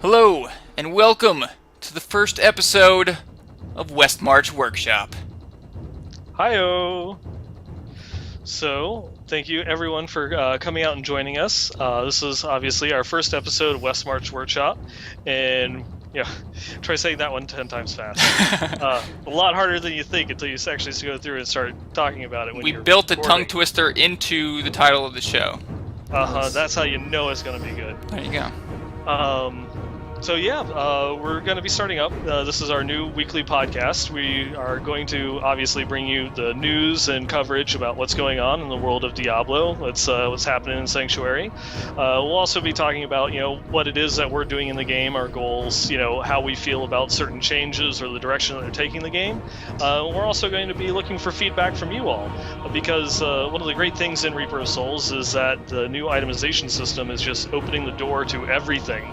Hello, and welcome to the first episode of Westmarch Workshop. Hi-oh! So, thank you everyone for coming out and joining us. This is obviously our first episode of Westmarch Workshop, and try saying that one 10 times fast. A lot harder than you think until you actually go through and start talking about it when We you're built a recording. tongue twister into the title of the show. That's how you know it's going to be good. There you go. We're going to be starting up. This is our new weekly podcast. We are going to obviously bring you the news and coverage about what's going on in the world of Diablo. What's happening in Sanctuary. We'll also be talking about, what it is that we're doing in the game, our goals, how we feel about certain changes or the direction that they're taking the game. We're also going to be looking for feedback from you all, because one of the great things in Reaper of Souls is that the new itemization system is just opening the door to everything.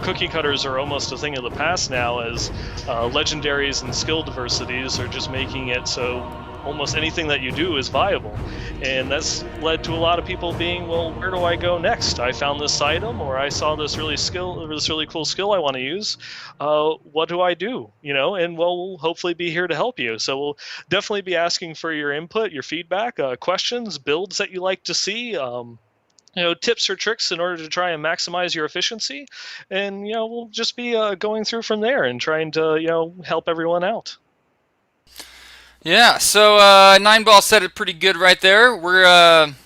Cookie cutters are almost a thing of the past now, as legendaries and skill diversities are just making it so almost anything that you do is viable. And that's led to a lot of people being, well, where do I go next? I found this item, or I saw this really cool skill I want to use. What do I do? And we'll hopefully be here to help you. So we'll definitely be asking for your input, your feedback, questions, builds that you like to see. Tips or tricks in order to try and maximize your efficiency, and we'll just be going through from there and trying to help everyone out. Yeah, so Nine Ball said it pretty good right there. We're going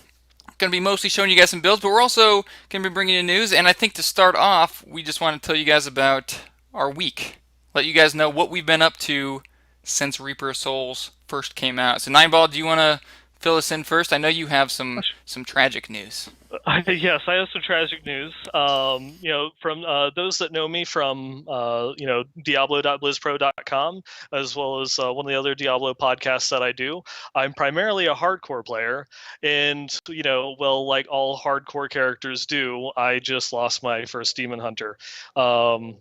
to be mostly showing you guys some builds, but we're also going to be bringing you news. And I think to start off, we just want to tell you guys about our week. Let you guys know what we've been up to since Reaper of Souls first came out. So Nine Ball, do you want to fill us in first? I know you have some tragic news. Yes, I have some tragic news. From those that know me from Diablo.blizzpro.com, as well as one of the other Diablo podcasts that I do. I'm primarily a hardcore player, and like all hardcore characters do, I just lost my first demon hunter. Or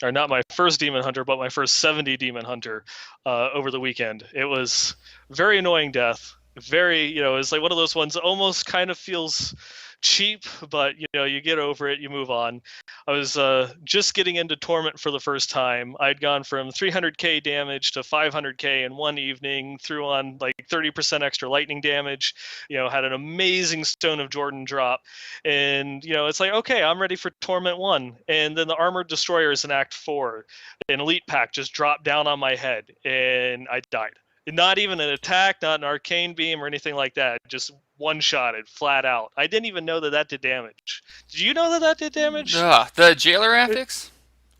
not my first demon hunter, but my first 70 demon hunter over the weekend. It was very annoying death. Very, it's like one of those ones that almost kind of feels cheap, but you get over it, you move on. I was just getting into Torment for the first time. I'd gone from 300k damage to 500k in one evening, threw on like 30% extra lightning damage, had an amazing Stone of Jordan drop, and it's like, okay, I'm ready for Torment 1. And then the Armored Destroyers in Act 4, an elite pack just dropped down on my head, and I died. Not even an attack, not an arcane beam or anything like that. Just one-shotted, flat out. I didn't even know that did damage. Did you know that did damage? The jailer antics?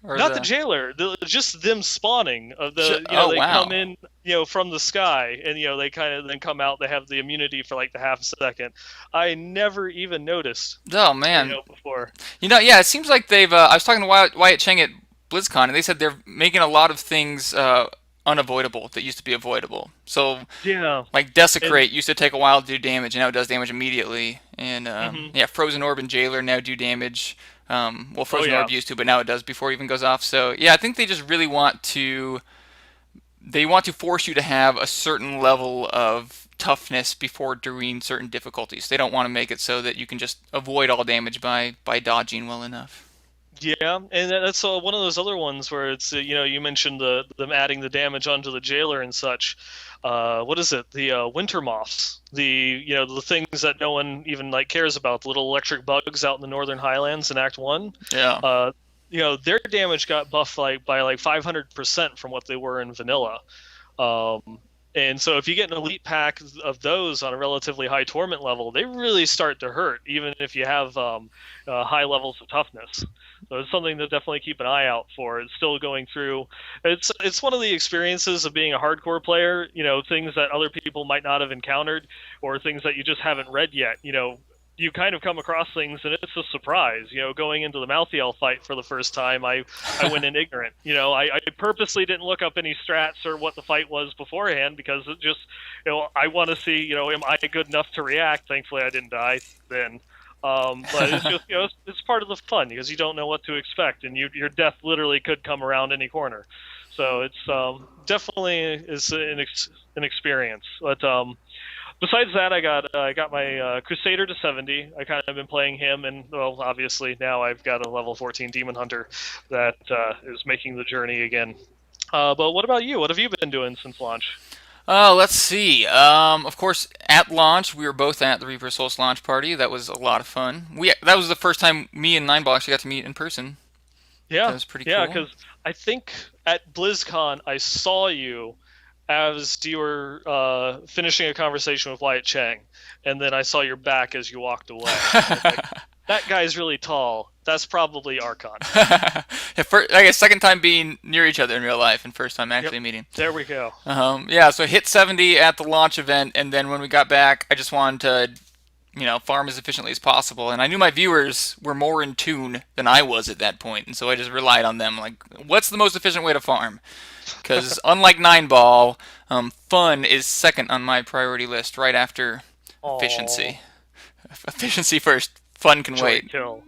Not the jailer. Just them spawning. They wow. come in, from the sky, and they kind of then come out. They have the immunity for like the half second. I never even noticed. Oh man. Before. Yeah. It seems like they've. I was talking to Wyatt Cheng at BlizzCon, and they said they're making a lot of things unavoidable that used to be avoidable. So like Desecrate used to take a while to do damage, and now it does damage immediately. And Frozen Orb and Jailer now do damage. Frozen Orb used to, but now it does before it even goes off. So yeah, I think they just really want to force you to have a certain level of toughness before doing certain difficulties. They don't want to make it so that you can just avoid all damage by dodging well enough. Yeah, and that's one of those other ones where it's you mentioned them adding the damage onto the jailer and such. What is it? The winter moths, the things that no one even cares about, the little electric bugs out in the northern highlands in Act 1. Yeah. Their damage got buffed by 500% from what they were in vanilla. And so if you get an elite pack of those on a relatively high torment level, they really start to hurt, even if you have high levels of toughness. So it's something to definitely keep an eye out for. It's still going through. It's one of the experiences of being a hardcore player, things that other people might not have encountered, or things that you just haven't read yet. You kind of come across things, and it's a surprise. Going into the Malthael fight for the first time, I went in ignorant. I purposely didn't look up any strats or what the fight was beforehand, because it just, I want to see, am I good enough to react? Thankfully, I didn't die then. But it's just, it's part of the fun, because you don't know what to expect, and your death literally could come around any corner. So it's definitely is an experience. But Besides that, I got my Crusader to 70. I kind of been playing him, and well, obviously now I've got a level 14 Demon Hunter that is making the journey again. But what about you? What have you been doing since launch? Let's see. Of course, at launch, we were both at the Reaper Souls launch party. That was a lot of fun. That was the first time me and Nineball actually got to meet in person. That Yeah, was pretty yeah, cool. because I think at BlizzCon I saw you as you were finishing a conversation with Wyatt Chang, and then I saw your back as you walked away. I was like, that guy's really tall. That's probably Archon. Yeah, I guess second time being near each other in real life, and first time Yep, actually meeting. there we go. Yeah, so I hit 70 at the launch event, and then when we got back, I just wanted to, farm as efficiently as possible. And I knew my viewers were more in tune than I was at that point, and so I just relied on them. Like, what's the most efficient way to farm? Because unlike Nine Ball, fun is second on my priority list, right after Oh, efficiency. Efficiency first. Fun can joy wait. kill.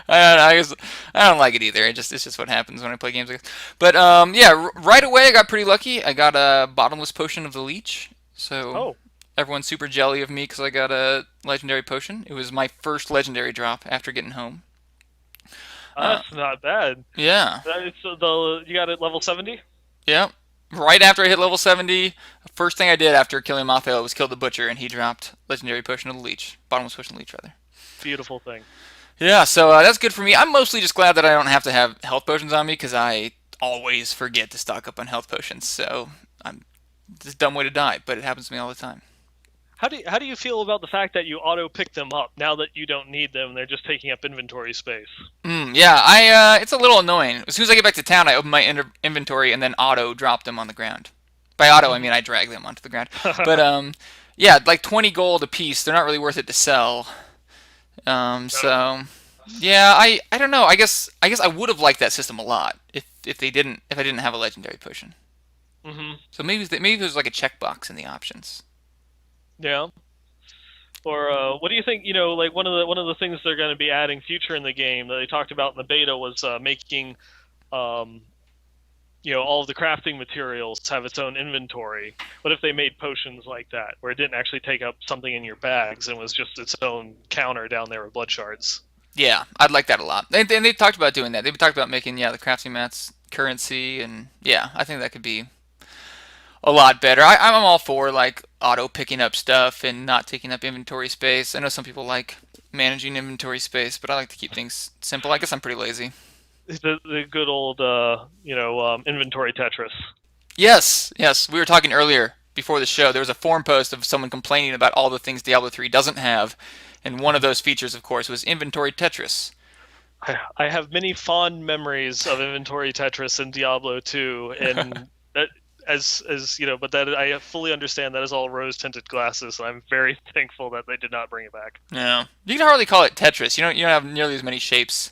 I guess I don't like it either. It's just what happens when I play games like this. But yeah, right away I got pretty lucky. I got a bottomless potion of the leech. So Oh, everyone's super jelly of me because I got a legendary potion. It was my first legendary drop after getting home. Uh, that's not bad. yeah, It's the you got it level 70. yeah. Right after I hit level 70, first thing I did after killing Mathael was kill the butcher, and he dropped legendary potion of the leech, bottomless potion of the leech rather. Beautiful thing. Yeah, so that's good for me. I'm mostly just glad that I don't have to have health potions on me because I always forget to stock up on health potions. So I'm it's a dumb way to die, but it happens to me all the time. How do you feel about the fact that you auto pick them up now that you don't need them? They're just taking up inventory space. Yeah, I it's a little annoying. As soon as I get back to town, I open my inventory and then auto drop them on the ground. By auto, I mean I drag them onto the ground. But yeah, like 20 gold a piece. They're not really worth it to sell. No. So yeah, I don't know. I guess I would have liked that system a lot if I didn't have a legendary potion. Hmm. So maybe there's like a checkbox in the options. Yeah. Or what do you think? Like one of the things they're going to be adding future in the game that they talked about in the beta was making, um, all of the crafting materials have its own inventory. What if they made potions like that, where it didn't actually take up something in your bags and was just its own counter down there with blood shards? Yeah, I'd like that a lot. And they talked about doing that. They talked about making the crafting mats currency, and yeah, I think that could be a lot better. I'm all for like auto picking up stuff and not taking up inventory space. I know some people like managing inventory space, but I like to keep things simple. I guess I'm pretty lazy. The good old inventory Tetris. Yes, yes. We were talking earlier before the show. There was a forum post of someone complaining about all the things Diablo 3 doesn't have, and one of those features, of course, was inventory Tetris. I have many fond memories of inventory Tetris in Diablo 2, and that but that I fully understand that is all rose-tinted glasses. And I'm very thankful that they did not bring it back. Yeah, you can hardly call it Tetris. You don't have nearly as many shapes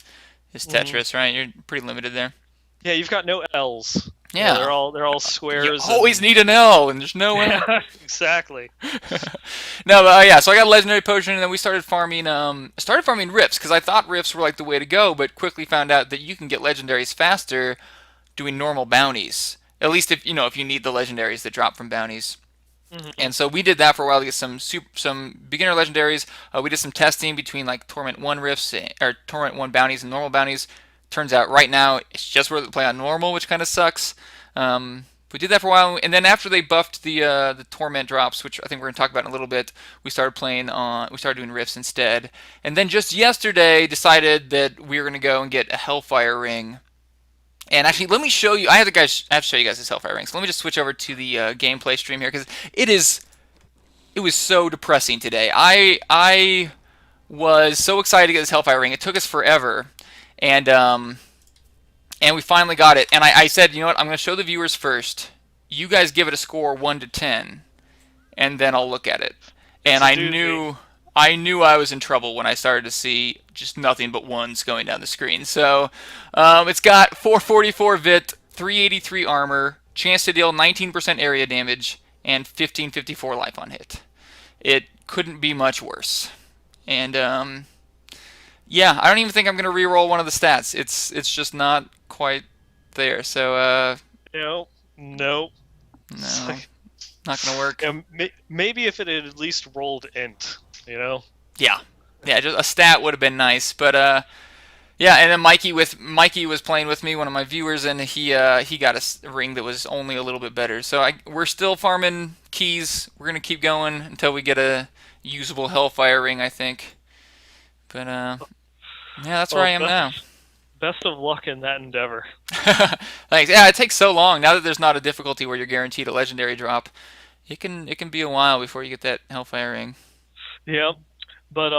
as Hmm. Tetris, right? You're pretty limited there. Yeah, you've got no L's. Yeah, They're all you squares always and need an L, and there's no L. yeah, exactly. No, but yeah. So I got a legendary potion, and then we started farming. Started farming rifts because I thought rifts were like the way to go, but quickly found out that you can get legendaries faster doing normal bounties. At least if you need the legendaries that drop from bounties. Hmm. And so we did that for a while to get some beginner legendaries. We did some testing between like Torment 1 rifts or Torment 1 bounties and normal bounties. Turns out right now it's just worth it to play on normal, which kind of sucks. We did that for a while, and then after they buffed the Torment drops, which I think we're gonna talk about in a little bit, we started playing on we started doing rifts instead. And then just yesterday decided that we were gonna go and get a Hellfire ring. And actually, let me show you. I have to show you guys this Hellfire ring. So let me just switch over to the gameplay stream here because it is it was so depressing today. I was so excited to get this Hellfire ring. It took us forever, and and we finally got it. And I said, you know what? I'm going to show the viewers first. You guys give it a score 1 to 10, and then I'll look at it. It's And a doozy. I knew I was in trouble when I started to see just nothing but ones going down the screen. So it's got 444 vit, 383 armor, chance to deal 19% area damage, and 1554 life on hit. It couldn't be much worse. And yeah, I don't even think I'm gonna re-roll one of the stats. It's just not quite there. So Nope. no, Not gonna work. And maybe if it had at least rolled int, you know. Yeah, yeah. Just a stat would have been nice, but yeah. And then Mikey was playing with me, one of my viewers, and he got a ring that was only a little bit better. So we're still farming keys. We're gonna keep going until we get a usable Hellfire ring, I think. But yeah, that's where Well, I am now. best of luck in that endeavor. Thanks. Yeah, it takes so long. Now that there's not a difficulty where you're guaranteed a legendary drop, it can be a while before you get that Hellfire ring. Yeah. But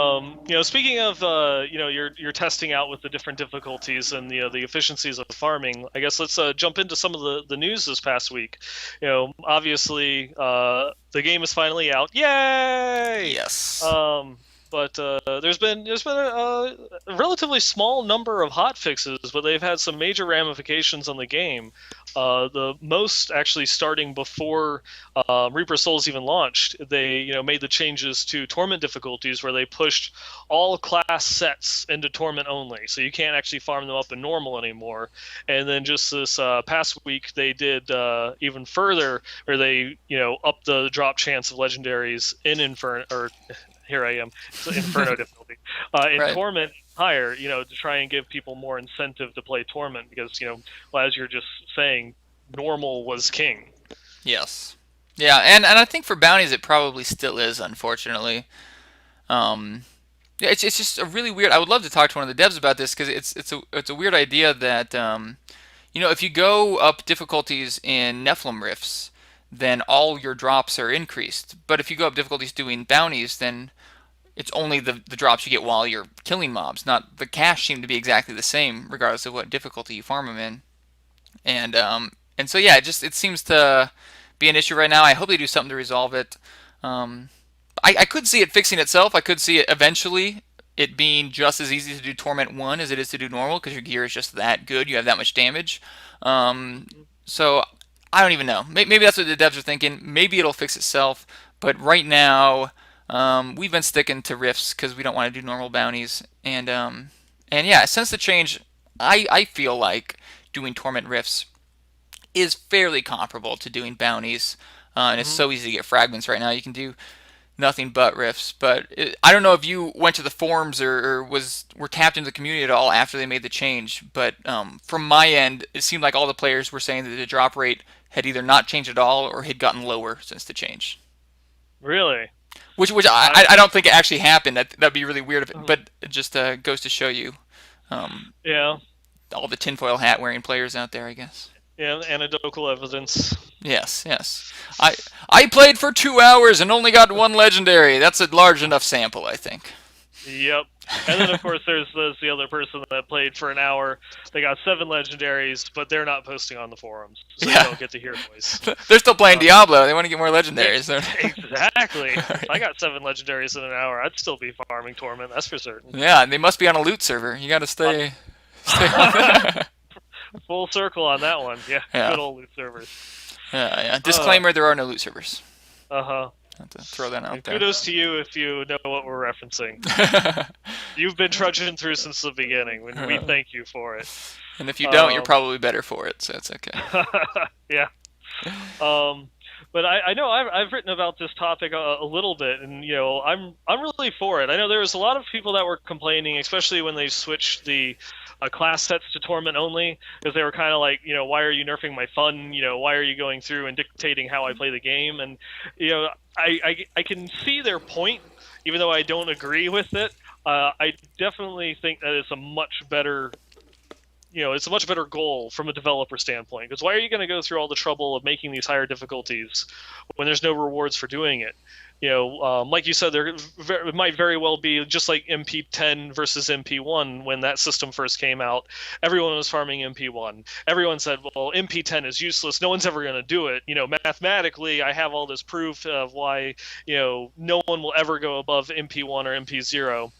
speaking of you're testing out with the different difficulties and the efficiencies of farming. I guess let's jump into some of the news this past week. Obviously the game is finally out. Yay! Yes. But there's been a relatively small number of hot fixes, but they've had some major ramifications on the game. The most actually starting before Reaper Souls even launched. They made the changes to Torment difficulties where they pushed all class sets into Torment only, so you can't actually farm them up in normal anymore. And then just this past week they did even further, where they upped the drop chance of legendaries in Inferno, or here I am, so Inferno difficulty. In Right. Torment higher, to try and give people more incentive to play Torment because, well, as you're just saying, normal was king. Yes. Yeah, and I think for bounties it probably still is, unfortunately. Yeah, it's just a really weird. I would love to talk to one of the devs about this because it's a weird idea that if you go up difficulties in Nephilim rifts, then all your drops are increased. But if you go up difficulties doing bounties, then it's only the drops you get while you're killing mobs. Not the cash seem to be exactly the same regardless of what difficulty you farm them in. And so yeah, it seems to be an issue right now. I hope they do something to resolve it. I could see it fixing itself. I could see it eventually it being just as easy to do Torment 1 as it is to do normal because your gear is just that good. You have that much damage. So I don't even know. Maybe that's what the devs are thinking. Maybe it'll fix itself. But right now, we've been sticking to rifts because we don't want to do normal bounties. And yeah, since the change, I feel like doing Torment rifts is fairly comparable to doing bounties. And it's so easy to get fragments right now. You can do nothing but rifts. But I don't know if you went to the forums or were tapped into the community at all after they made the change. But from my end, it seemed like all the players were saying that the drop rate had either not changed at all or had gotten lower since the change. Really? Which I don't think it actually happened. That'd be really weird. But it just goes to show you Yeah. all the tinfoil hat wearing players out there, I guess. Yeah, anecdotal evidence. Yes, yes. I played for 2 hours and only got one legendary. That's a large enough sample, I think. Yep. And then, of course, there's the other person that played for an hour. They got 7 legendaries, but they're not posting on the forums, so you don't get to hear voice. They're still playing Diablo. They want to get more legendaries. Exactly. If I got 7 legendaries in an hour, I'd still be farming Torment, that's for certain. Yeah, they must be on a loot server. You got to stay on Full circle on that one. Yeah, good old loot servers. Yeah. Disclaimer, there are no loot servers. Uh-huh. Have to throw that out there. Kudos to you if you know what we're referencing. You've been trudging through since the beginning. We thank you for it. And if you don't, you're probably better for it, so it's okay. Yeah. But I know I've written about this topic a little bit, and I'm really for it. I know there was a lot of people that were complaining, especially when they switched the class sets to Torment only, because they were kind of like, why are you nerfing my fun? Why are you going through and dictating how I play the game? And I can see their point, even though I don't agree with it. I definitely think that it's a much better. It's a much better goal from a developer standpoint. Because why are you going to go through all the trouble of making these higher difficulties when there's no rewards for doing it? Like you said, it might very well be just like MP10 versus MP1 when that system first came out. Everyone was farming MP1. Everyone said, well, MP10 is useless. No one's ever going to do it. Mathematically, I have all this proof of why, no one will ever go above MP1 or MP0.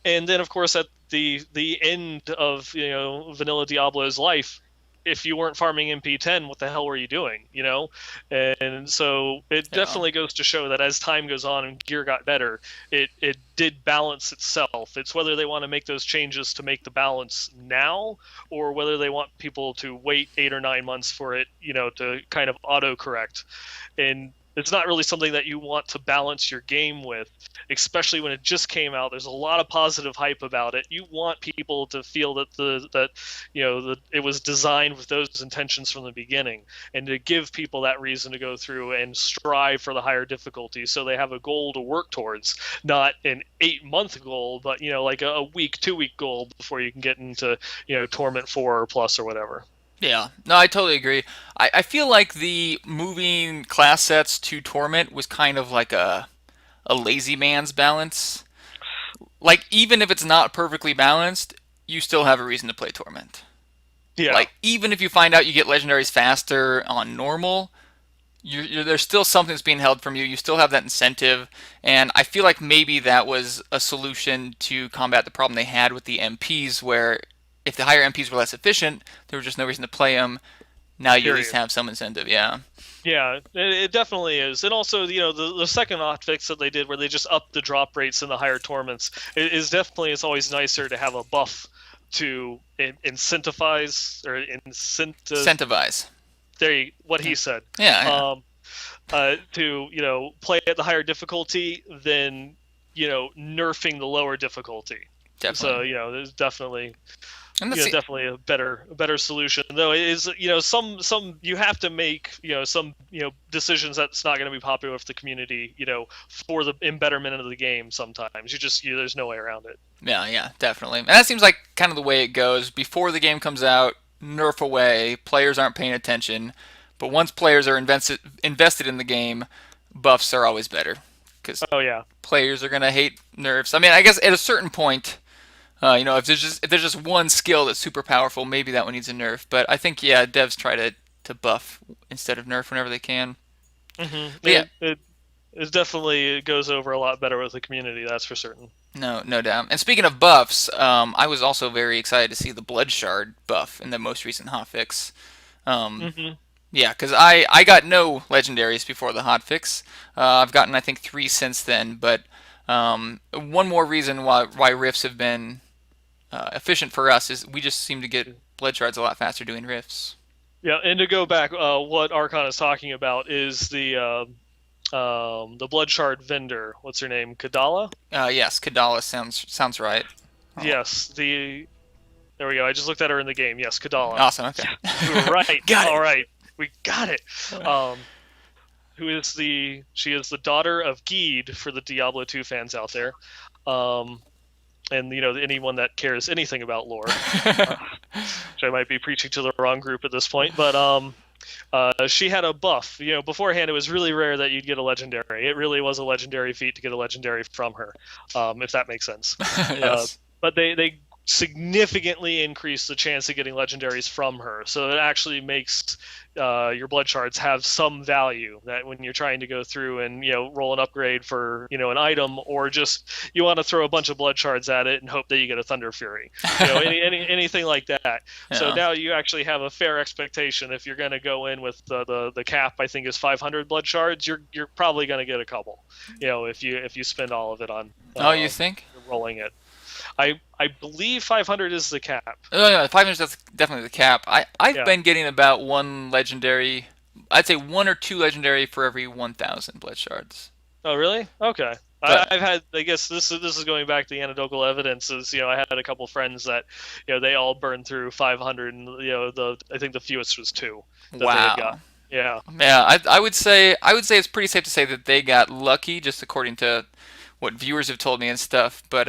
And then, of course, at the end of vanilla Diablo's life, if you weren't farming MP10, what the hell were you doing? And so it definitely goes to show that as time goes on and gear got better, it did balance itself. It's whether they want to make those changes to make the balance now, or whether they want people to wait 8 or 9 months for it, to kind of auto correct. And it's not really something that you want to balance your game with, especially when it just came out. There's a lot of positive hype about it. You want people to feel that it was designed with those intentions from the beginning, and to give people that reason to go through and strive for the higher difficulty, so they have a goal to work towards, not an 8-month goal, but like a week, 2-week goal before you can get into Torment 4 or Plus or whatever. Yeah, no, I totally agree. I feel like the moving class sets to Torment was kind of like a lazy man's balance. Like, even if it's not perfectly balanced, you still have a reason to play Torment. Yeah. Like, even if you find out you get legendaries faster on normal, there's still something that's being held from you. You still have that incentive, and I feel like maybe that was a solution to combat the problem they had with the MPs, where if the higher MPs were less efficient, there was just no reason to play them. Now you at least Period. have some incentive, yeah. Yeah, it definitely is. And also, the second hotfix that they did where they just upped the drop rates in the higher torments is definitely, it's always nicer to have a buff to incentivize or Incentivize. what he said. Yeah, yeah. To, play at the higher difficulty than, nerfing the lower difficulty. So, Definitely. there's definitely And that's definitely a better solution, though it is, some you have to make, some, decisions that's not going to be popular with the community, for the betterment of the game. Sometimes there's no way around it. yeah, yeah, definitely. And that seems like kind of the way it goes. Before the game comes out, nerf away, players aren't paying attention. But once players are invested in the game, buffs are always better because Oh yeah. players are gonna hate nerfs. I mean, I guess at a certain point, if there's just one skill that's super powerful, maybe that one needs a nerf. But I think yeah, devs try to buff instead of nerf whenever they can. But yeah, It definitely goes over a lot better with the community, that's for certain. no doubt. And speaking of buffs, I was also very excited to see the Blood Shard buff in the most recent hotfix. Um, Hmm. yeah, because I got no legendaries before the hotfix. I've gotten I think 3 since then. But one more reason why rifts have been efficient for us is we just seem to get blood shards a lot faster doing rifts. Yeah, and to go back, what Archon is talking about is the blood shard vendor. What's her name? Kadala? Yes, Kadala sounds right. Oh, Yes, there we go. I just looked at her in the game. Yes, Kadala. awesome. Okay, We were right. got All it. right, we got it. Um, she is the daughter of Geed for the Diablo 2 fans out there, um, and anyone that cares anything about lore. Which I might be preaching to the wrong group at this point, but she had a buff. Beforehand it was really rare that you'd get a legendary. It really was a legendary feat to get a legendary from her, if that makes sense. Yes. But they significantly increased the chance of getting legendaries from her, so it actually makes your blood shards have some value, that when you're trying to go through and roll an upgrade for an item, or just you want to throw a bunch of blood shards at it and hope that you get a thunder fury, anything like that. So Yeah. now you actually have a fair expectation. If you're going to go in with the cap, I think is 500 blood shards, you're probably going to get a couple, if you spend all of it on Oh, you think? rolling it. I believe 500 is the cap. Oh, yeah, 500 is definitely the cap. I've Yeah. been getting about one legendary. I'd say 1 or 2 legendary for every 1,000 blood shards. Oh, really? Okay. But I've had. I guess this is going back to the anecdotal evidence. Is I had a couple friends that they all burned through 500, and I think the fewest was 2 that they had got. wow. Yeah. Yeah, I would say it's pretty safe to say that they got lucky, just according to what viewers have told me and stuff. But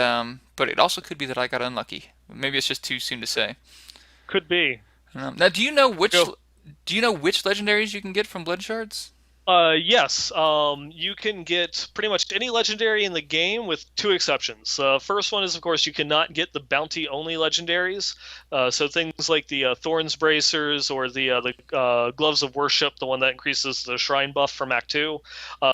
it also could be that I got unlucky. Maybe it's just too soon to say. Could be. Now, do you know which Go. legendaries you can get from blood shards? Yes. You can get pretty much any legendary in the game with 2 exceptions. First one is, of course, you cannot get the bounty only legendaries. So things like the Thorns Bracers or the Gloves of Worship, the one that increases the Shrine buff from Act 2. You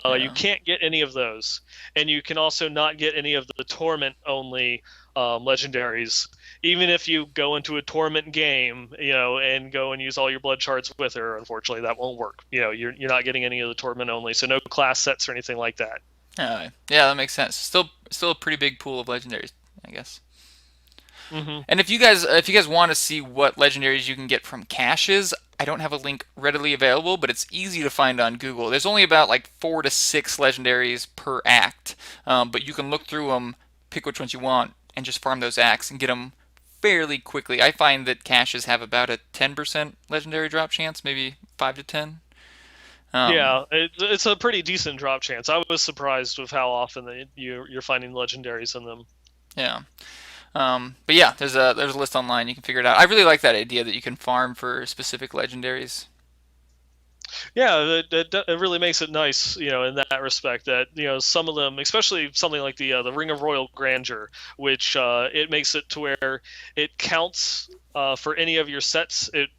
Yeah. can't get any of those, and you can also not get any of the Torment only legendaries. Even if you go into a torment game, and go and use all your blood shards with her, unfortunately that won't work. You're not getting any of the torment only, so no class sets or anything like that. Yeah, that makes sense. Still a pretty big pool of legendaries, I guess. Hmm. And if you guys want to see what legendaries you can get from caches, I don't have a link readily available, but it's easy to find on Google. There's only about like 4 to 6 legendaries per act, but you can look through them, pick which ones you want, and just farm those acts and get them fairly quickly. I find that caches have about a 10% legendary drop chance, maybe 5 to 10. Um, Yeah, it's a pretty decent drop chance. I was surprised with how often you're finding legendaries in them. yeah. But yeah, there's a list online. You can figure it out. I really like that idea that you can farm for specific legendaries. Yeah, it really makes it nice, in that respect. That some of them, especially something like the Ring of Royal Grandeur, which it makes it to where it counts for any of your sets. It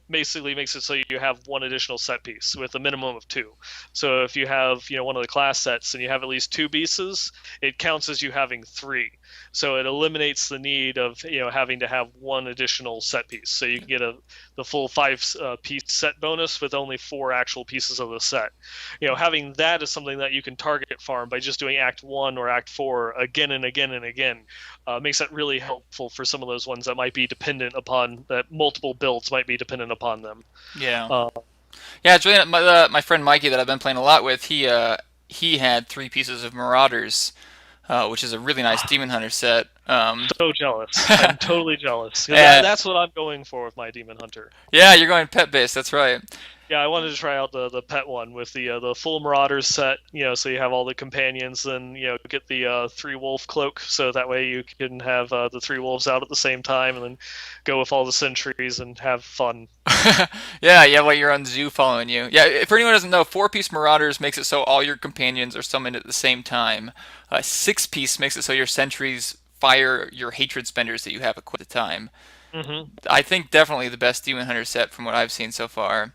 basically makes it so you have one additional set piece with a minimum of two. So if you have one of the class sets and you have at least two pieces, it counts as you having three. So it eliminates the need of having to have one additional set piece. So you can get the full five piece set bonus with only four actual pieces of the set. Having that is something that you can target farm by just doing Act 1 or Act 4 again and again and again. Makes that really helpful for some of those ones that might be dependent upon, that multiple builds might be dependent upon them. Yeah. Uh, Yeah, it's really my friend Mikey that I've been playing a lot with. He had 3 pieces of Marauders, which is a really nice Demon Hunter set. so jealous. I'm totally jealous. And That's what I'm going for with my Demon Hunter. yeah, you're going pet based. That's right. Yeah, I wanted to try out the pet one with the full Marauders set. So you have all the companions, then get the 3 wolf cloak, so that way you can have the 3 wolves out at the same time, and then go with all the sentries and have fun. Yeah, you have like your own zoo following you. Yeah, for anyone who doesn't know, 4 piece Marauders makes it so all your companions are summoned at the same time. 6 piece makes it so your sentries fire your hatred spenders that you have equipped at the time. Hmm. I think definitely the best Demon Hunter set from what I've seen so far.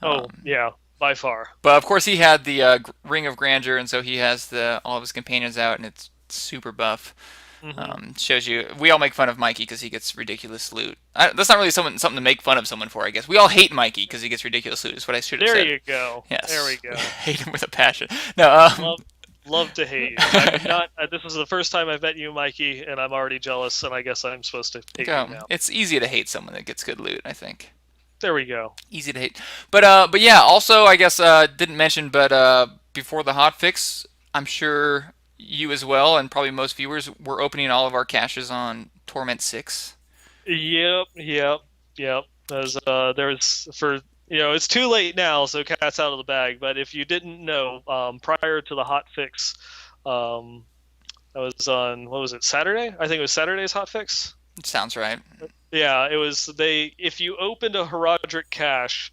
Oh Um, yeah, by far. but of course, he had the Ring of Grandeur, and so he has the all of his companions out, and it's super buff. Hmm. Shows you. We all make fun of Mikey because he gets ridiculous loot. That's not really something to make fun of someone for, I guess. We all hate Mikey because he gets ridiculous loot. Is what I should have There said. you go. There we Yes, we go. hate him with a passion. No, Love to hate you. I'm not. This is the first time I've met you, Mikey, and I'm already jealous. And I guess I'm supposed to hate you now. it's easy to hate someone that gets good loot. I think There we go. easy to hate. But yeah. Also, I guess didn't mention, but before the hot fix, I'm sure you as well, and probably most viewers, were opening all of our caches on Torment 6. Yep, yep, yep. There's for it's too late now, so cat's out of the bag. But if you didn't know, prior to the hot fix, um, I was on, what was it, Saturday? I think it was Saturday's hot fix. Sounds right. Yeah, it was if you opened a Herodric cache,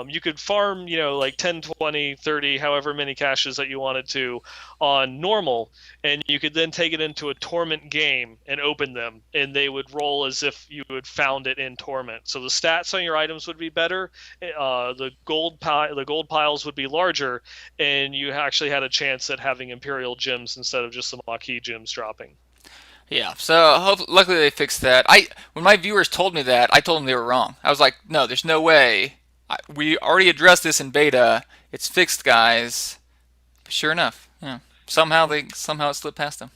you could farm, like 10, 20, 30, however many caches that you wanted to on normal, and you could then take it into a Torment game and open them, and they would roll as if you had found it in Torment. So the stats on your items would be better, the gold piles would be larger, and you actually had a chance at having Imperial gems instead of just the Maquis gems dropping. Yeah, so luckily they fixed that. When my viewers told me that, I told them they were wrong. I was like, no, there's no way. We already addressed this in beta. It's fixed, guys. But sure enough, yeah. Somehow it slipped past them.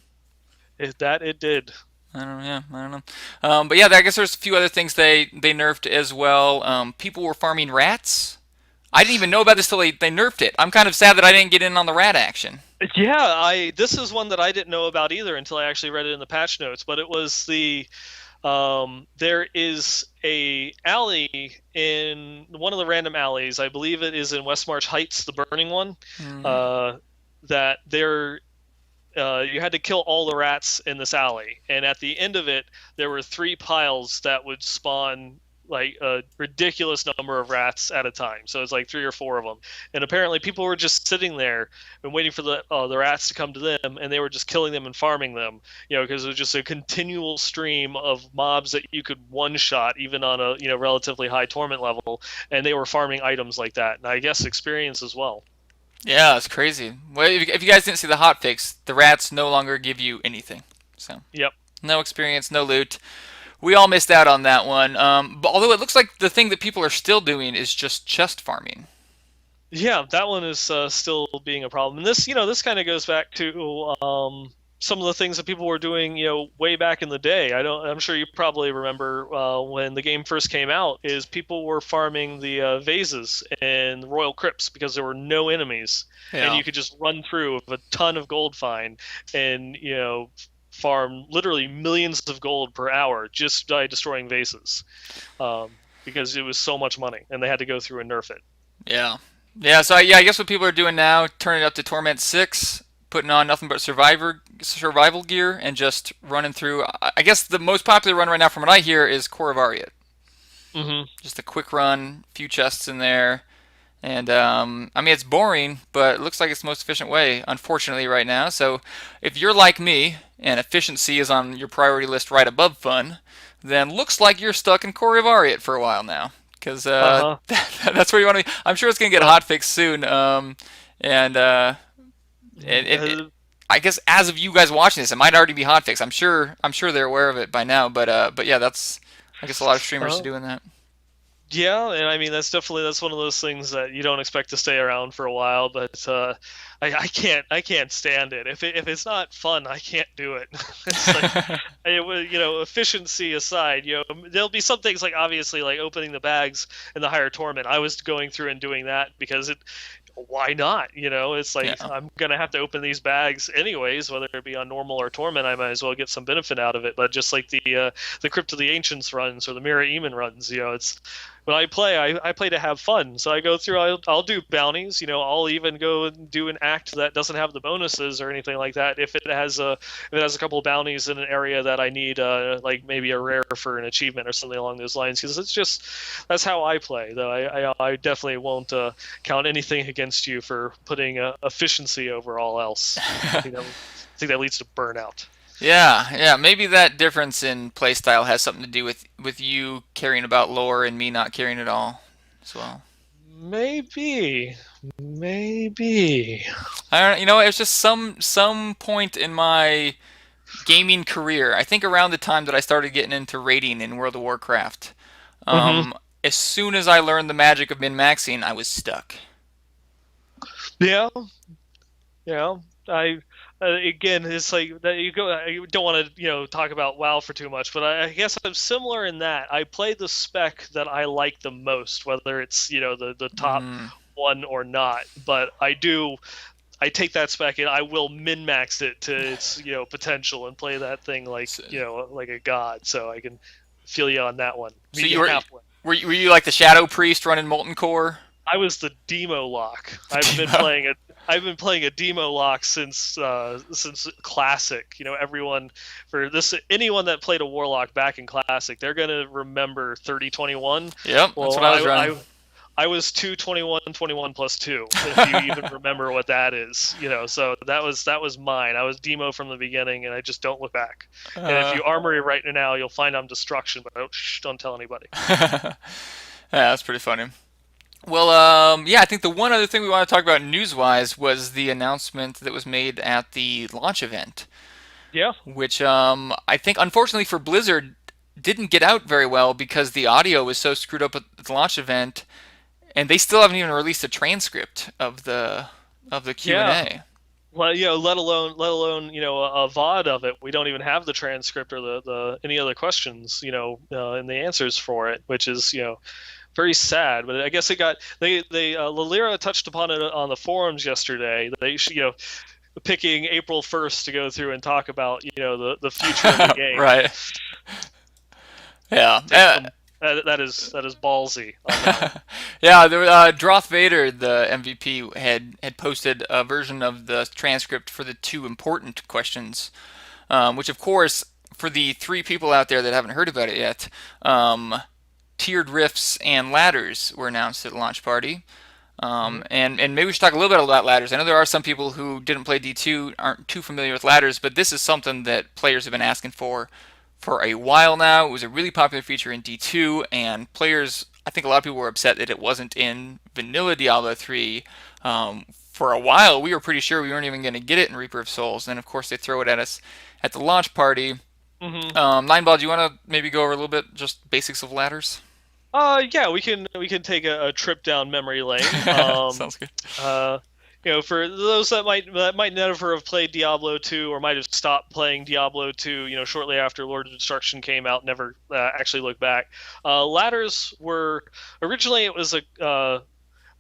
It did. I don't know. Yeah, I don't know. But yeah, I guess there's a few other things they nerfed as well. People were farming rats. I didn't even know about this till they nerfed it. I'm kind of sad that I didn't get in on the rat action. Yeah, this is one that I didn't know about either until I actually read it in the patch notes. But it was there is a alley in one of the random alleys. I believe it is in Westmarch Heights, the burning one. Mm. That there you had to kill all the rats in this alley, and at the end of it, there were 3 piles that would spawn like a ridiculous number of rats at a time. So it's like 3 or 4 of them, and apparently people were just sitting there and waiting for the rats to come to them, and they were just killing them and farming them. Because it was just a continual stream of mobs that you could one shot even on a relatively high torment level, and they were farming items like that, and I guess experience as well. Yeah, it's crazy. Well, if you guys didn't see the hot fix, the rats no longer give you anything. So Yep. no experience, no loot. We all missed out on that one. But although it looks like the thing that people are still doing is just chest farming. Yeah, that one is still being a problem. And this kind of goes back to some of the things that people were doing, way back in the day. I'm sure you probably remember when the game first came out, is people were farming the vases and the royal crypts because there were no enemies, and Yeah. you could just run through with a ton of gold find and farm literally millions of gold per hour just by destroying vases, because it was so much money, and they had to go through and nerf it. Yeah. Yeah, so I guess what people are doing now, turning it up to Torment 6, putting on nothing but survival gear, and just running through. I guess the most popular run right now, from what I hear, is Core of Ariat. Hmm. Just a quick run, few chests in there, and I mean it's boring, but it looks like it's the most efficient way, unfortunately, right now. So if you're like me and efficiency is on your priority list right above fun, then looks like you're stuck in Core of Ariat for a while now, because Uh-huh. that's where you want to be. I'm sure it's gonna get Well, hotfixed soon, and uh, I guess as of you guys watching this, it might already be hotfixed. I'm sure they're aware of it by now, but yeah, that's I guess a lot of streamers are uh, doing that. yeah, and I mean that's one of those things that you don't expect to stay around for a while, but I can't stand it. If it's not fun, I can't do it. It's like, efficiency aside, there'll be some things, like obviously like opening the bags in the higher torment. I was going through and doing that because why not? It's like Yeah. I'm gonna have to open these bags anyways, whether it be on normal or torment. I might as well get some benefit out of it. But just like the Crypt of the Ancients runs or the Mirror Eamon runs, it's when I play, I play to have fun. So I go through, I'll do bounties. I'll even go and do an act that doesn't have the bonuses or anything like that. If it has a couple of bounties in an area that I need, like maybe a rare for an achievement or something along those lines, because that's how I play. Though I definitely won't count anything against you for putting efficiency over all else. I think that leads to burnout. Yeah. Maybe that difference in playstyle has something to do with you caring about lore and me not caring at all, as well. Maybe, maybe. I don't. It's just some point in my gaming career. I think around the time that I started getting into raiding in World of Warcraft. Hmm. Um, as soon as I learned the magic of min maxing, I was stuck. Yeah, yeah. I Again, it's like that you go. I don't want to talk about WoW for too much, but I guess I'm similar in that I play the spec that I like the most, whether it's the top Mm. one or not. But I take that spec and I will min max it to its potential and play that thing like So, like a god. So I can feel you on that one. so Meet you you were halfway. were you like the Shadow Priest running Molten Core? I was the demo lock. Demo. I've been playing a demo lock since classic. Everyone for this anyone that played a warlock back in classic, they're gonna remember 3021. Yep, that's Well, what I was running. I was 221 plus 2, if you even remember what that is. So that was mine. I was demo from the beginning, and I just don't look back. And if Uh, you armory right now, you'll find I'm destruction, but don't tell anybody. yeah, that's pretty funny. Well, yeah, I think the one other thing we want to talk about news-wise was the announcement that was made at the launch event, Yeah. which I think, unfortunately for Blizzard, didn't get out very well because the audio was so screwed up at the launch event, and they still haven't even released a transcript of the Q and Yeah. A. Well, let alone a VOD of it. We don't even have the transcript or the any other questions, and the answers for it, which is very sad. But I guess they Lalira touched upon it on the forums yesterday. They picking April 1st to go through and talk about the future of the game. Right. Yeah. Takes some that is ballsy on that one. Yeah, Droth Vader, the MVP, had posted a version of the transcript for the two important questions, which, of course, for the three people out there that haven't heard about it yet, tiered rifts and ladders were announced at the launch party. Mhm. And maybe we should talk a little bit about ladders. I know there are some people who didn't play D2, aren't too familiar with ladders, but this is something that players have been asking for a while now. It was a really popular feature in D2, and players, I think a lot of people were upset that it wasn't in vanilla Diablo 3. For a while, we were pretty sure we weren't even going to get it in Reaper of Souls. And of course, they throw it at us at the launch party. Mhm. Nineball, do you want to maybe go over a little bit just basics of ladders? Yeah, we can take a trip down memory lane. Sounds good. Uh, For those that might never have played Diablo 2 or might have stopped playing Diablo 2, shortly after Lord of Destruction came out, never actually looked back. Ladders were originally it was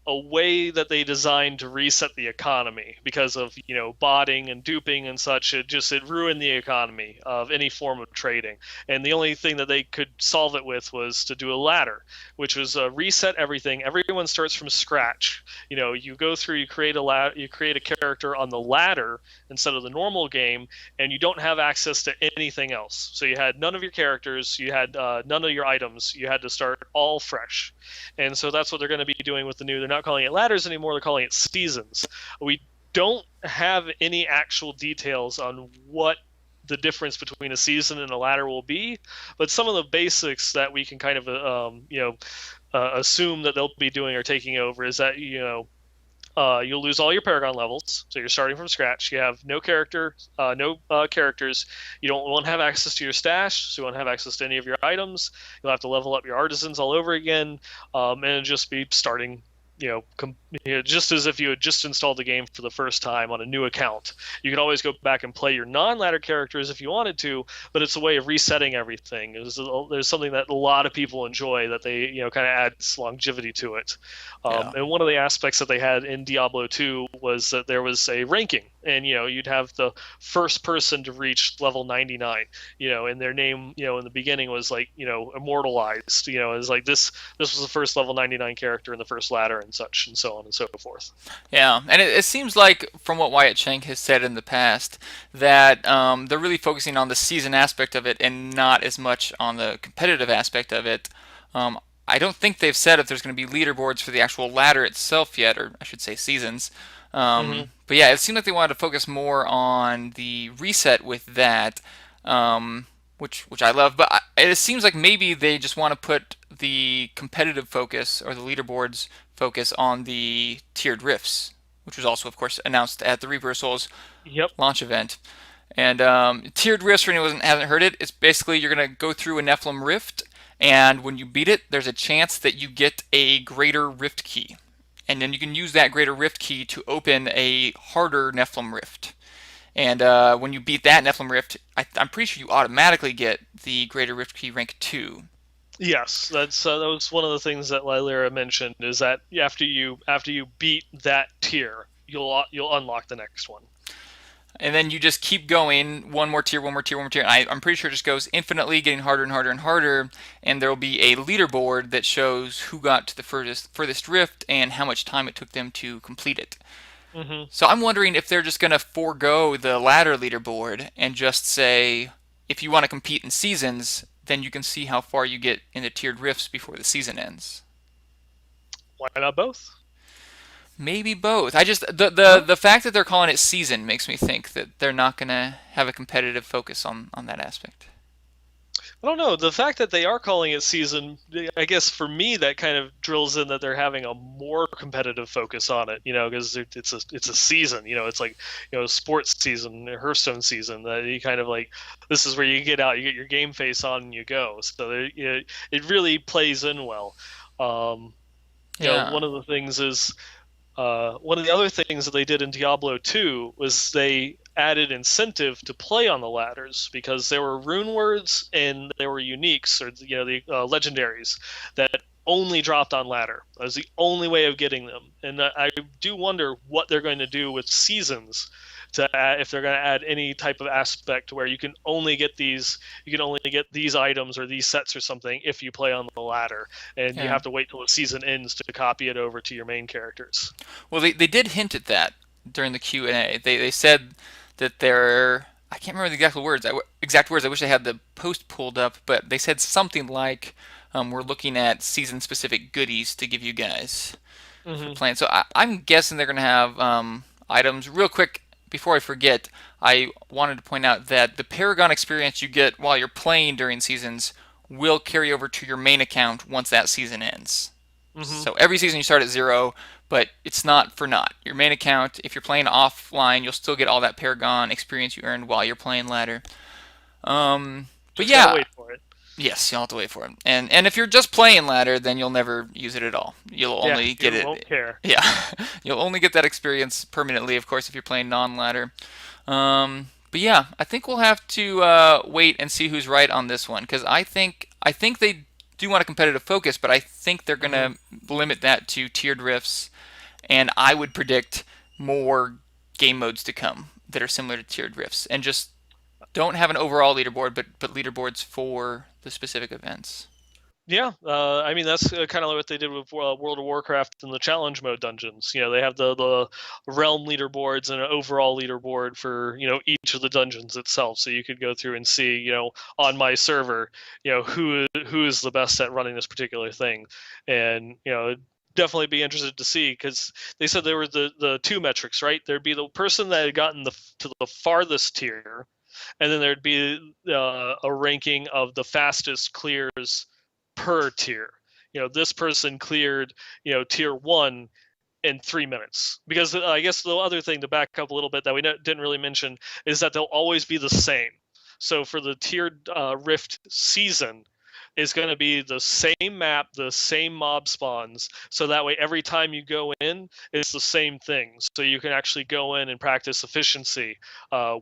a way that they designed to reset the economy because of botting and duping and such. It ruined the economy of any form of trading, and the only thing that they could solve it with was to do a ladder, which was reset everything. Everyone starts from scratch. You go through, you create a character on the ladder instead of the normal game, and you don't have access to anything else. So you had none of your characters, you had none of your items, you had to start all fresh. And so that's what they're going to be doing with the new. They're not calling it ladders anymore. They're calling it seasons. We don't have any actual details on what the difference between a season and a ladder will be, but some of the basics that we can kind of assume that they'll be doing or taking over is that you'll lose all your Paragon levels, so you're starting from scratch. You have no characters. You won't have access to your stash, so you won't have access to any of your items. You'll have to level up your artisans all over again, and it'll just be starting. Just as if you had just installed the game for the first time on a new account. You can always go back and play your non-ladder characters if you wanted to, but it's a way of resetting everything. There's something that a lot of people enjoy that they kind of adds longevity to it. And one of the aspects that they had in Diablo 2 was that there was a ranking, and you'd have the first person to reach level 99. And their name in the beginning was like immortalized. It's like this was the first level 99 character in the first ladder and such, and so on and so forth. Yeah, and it seems like, from what Wyatt Cheng has said in the past, that they're really focusing on the season aspect of it and not as much on the competitive aspect of it. I don't think they've said if there's going to be leaderboards for the actual ladder itself yet, or I should say seasons. Hmm. But yeah, it seemed like they wanted to focus more on the reset with that, which I love. But it seems like maybe they just want to put the competitive focus or the leaderboards focus on the tiered rifts, which was also, of course, announced at the Reaper Souls Yep. launch event. And tiered rifts, for anyone who hasn't heard it, it's basically you're going to go through a Nephilim rift, and when you beat it, there's a chance that you get a greater rift key. And then you can use that greater rift key to open a harder Nephilim rift. And when you beat that Nephilim rift, I'm pretty sure you automatically get the greater rift key rank 2. Yes, that was one of the things that Lylera mentioned is that after you beat that tier, you'll unlock the next one. And then you just keep going, one more tier, one more tier, one more tier. And I'm pretty sure it just goes infinitely, getting harder and harder and harder. And there will be a leaderboard that shows who got to the furthest rift and how much time it took them to complete it. Hmm. So I'm wondering if they're just going to forego the ladder leaderboard and just say, if you want to compete in seasons, then you can see how far you get in the tiered rifts before the season ends. Why not both? Maybe both. I just the fact that they're calling it season makes me think that they're not going to have a competitive focus on that aspect. I don't know. The fact that they are calling it season, I guess for me that kind of drills in that they're having a more competitive focus on it. Because it's a season. It's like sports season, Hearthstone season. That you kind of like this is where you get out, you get your game face on, and you go. So it really plays in well. Yeah. One of the things is one of the other things that they did in Diablo 2 was they added incentive to play on the ladders because there were rune words and there were uniques or the legendaries that only dropped on ladder. That was the only way of getting them, and I do wonder what they're going to do with seasons to add, if they're going to add any type of aspect where you can only get these items or these sets or something if you play on the ladder, and you Yeah. have to wait till the season ends to copy it over to your main characters. Well, they did hint at that during the Q&A. They said that they're, I can't remember the exact words. I wish I had the post pulled up, but they said something like, "We're looking at season-specific goodies to give you guys for Hmm. playing." So I'm guessing they're going to have items. Real quick, before I forget, I wanted to point out that the Paragon experience you get while you're playing during seasons will carry over to your main account once that season ends. Hmm. So every season you start at 0, but it's not for naught. Your main account, if you're playing offline, you'll still get all that Paragon experience you earned while you're playing ladder. But Just gotta yeah, wait for it. Yes, you'll have to wait for it. And if you're just playing ladder, then you'll never use it at all. You'll Yeah, only get you won't it. care. Yeah, you'll only get that experience permanently, of course, if you're playing non-ladder. But yeah, I think we'll have to wait and see who's right on this one because I think they do want a competitive focus, but I think they're Hmm. gonna limit that to tiered rifts, and I would predict more game modes to come that are similar to tiered rifts, and just don't have an overall leaderboard, but leaderboards for the specific events. Yeah, I mean that's kind of like what they did with World of Warcraft and the challenge mode dungeons. They have the realm leaderboards and an overall leaderboard for each of the dungeons itself, so you could go through and see on my server who is the best at running this particular thing, and definitely be interested to see because they said there were the two metrics, right? There'd be the person that had gotten to the farthest tier, and then there'd be a ranking of the fastest clears per tier. This person cleared, tier one in 3 minutes. Because I guess the other thing to back up a little bit that we didn't really mention is that they'll always be the same. So for the tiered Rift season, is going to be the same map, the same mob spawns. So that way, every time you go in, it's the same thing. So you can actually go in and practice efficiency